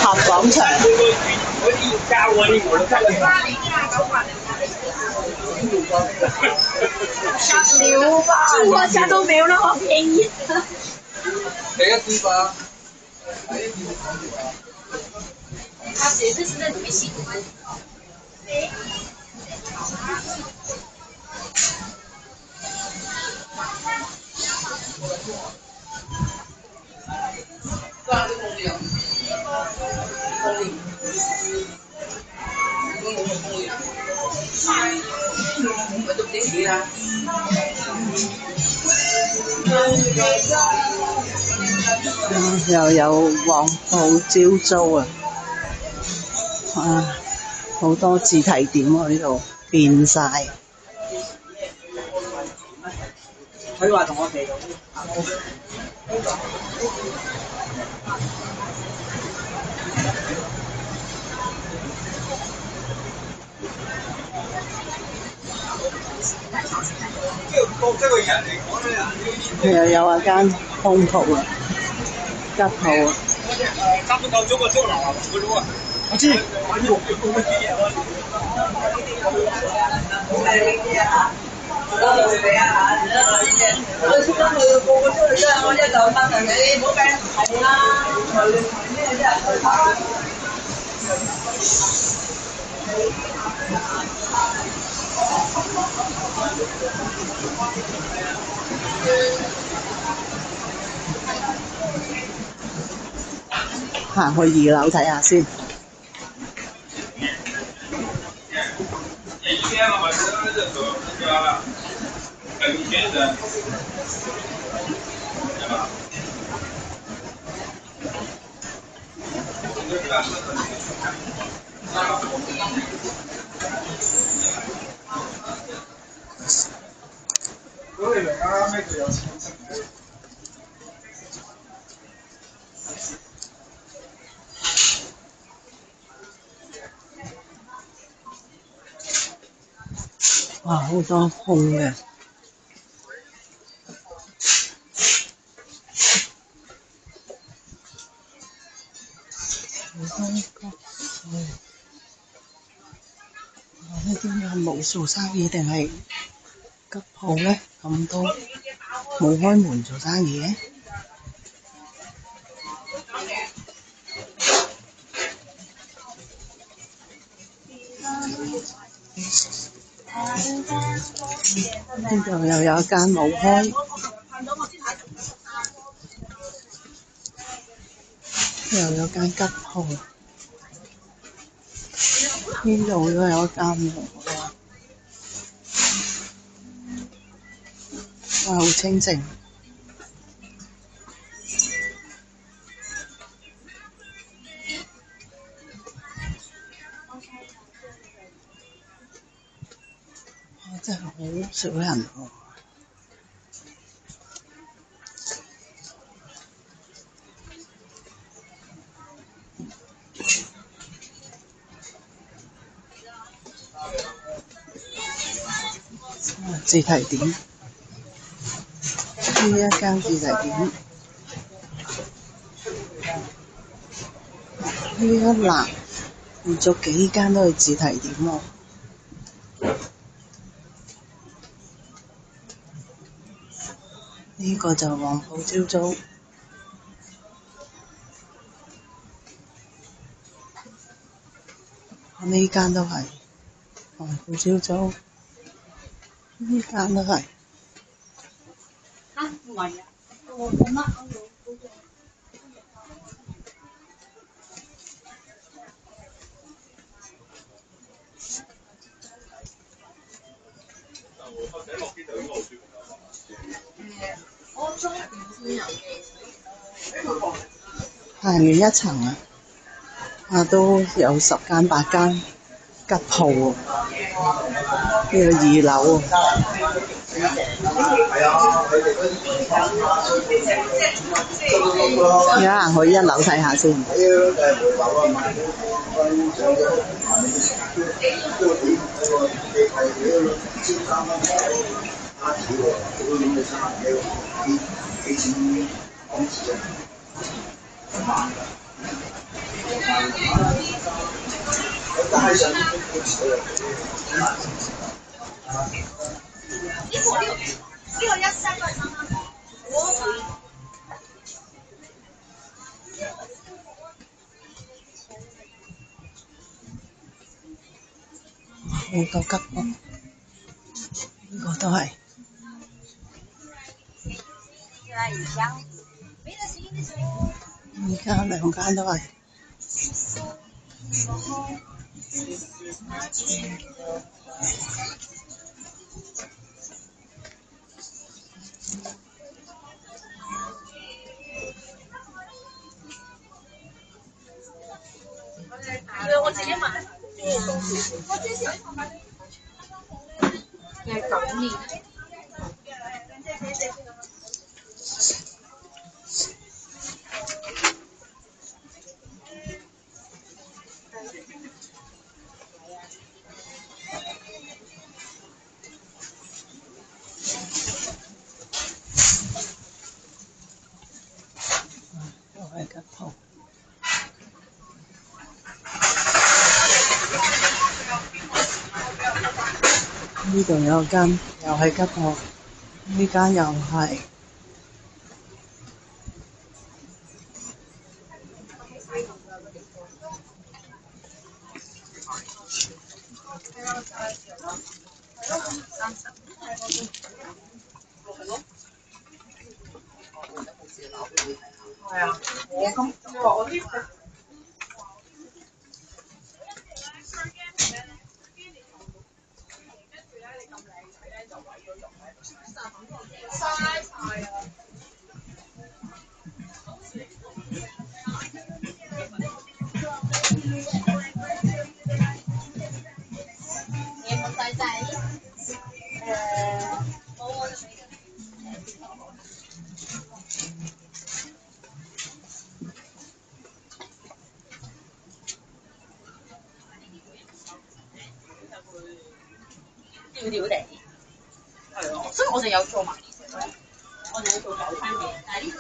合廣場。小巴，我家都沒有那麼便宜。哪個地方？他絕對是在裡面吸毒。又有黃埔招租啊！好多自提點喎，呢度變晒。佢話同我哋又有一間空鋪啊，吉鋪啊。差唔多夠鐘啊，朝流嗰種啊。我知。我出得去個個出去啫，我一就問人哋唔好計，係啦，咩啫？行去2樓睇下先。哇，好多空嘅。呢啲係冇做生意定係吉鋪咧？咁多冇開門做生意嘅。呢度又有一間冇開，又有間吉鋪。呢度都有一間冇開，哇！好清靜。真係好少人喎。自提點，呢一間自提點，呢一欄連續幾間都係自提點喎。呢個就係黃埔招租，呢間都係黃埔招租，呢間都係。嚇唔係啊，我乜我中午先有嘅。行完一層都有10間8間吉鋪喎。呢個2樓喎。而家行去1樓睇下先。好多吉卜，呢個都係。而家兩間都係。我自己買。係9年。都係吉鋪。呢度有間又係吉鋪，呢間又係。係啊，我咁嗰啲。吊吊地，係啊，所以我就有做埋，我就有做早餐嘅，但係呢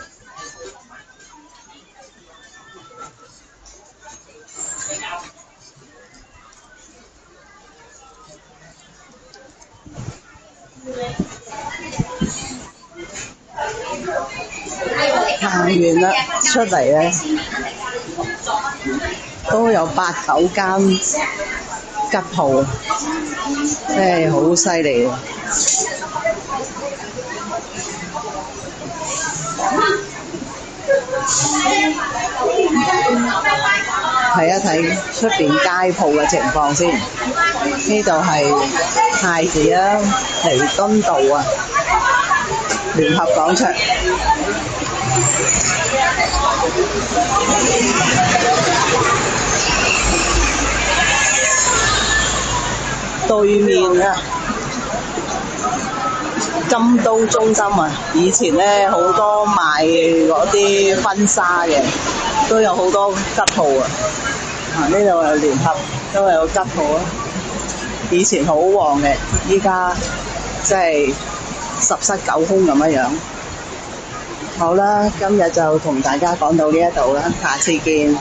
行完啦，出嚟咧都有8、9間吉鋪，真係好犀利喎！睇一睇出邊街鋪嘅情況先。呢度係太子啊，彌敦道啊，聯合廣場。對面啊，金都中心啊，以前咧好多賣嗰啲婚紗嘅，都有好多吉鋪啊。呢度有聯合，都有吉鋪啊。以前好旺嘅，依家即係十室九空咁樣樣。好啦，今日就同大家講到呢一度啦，下次見。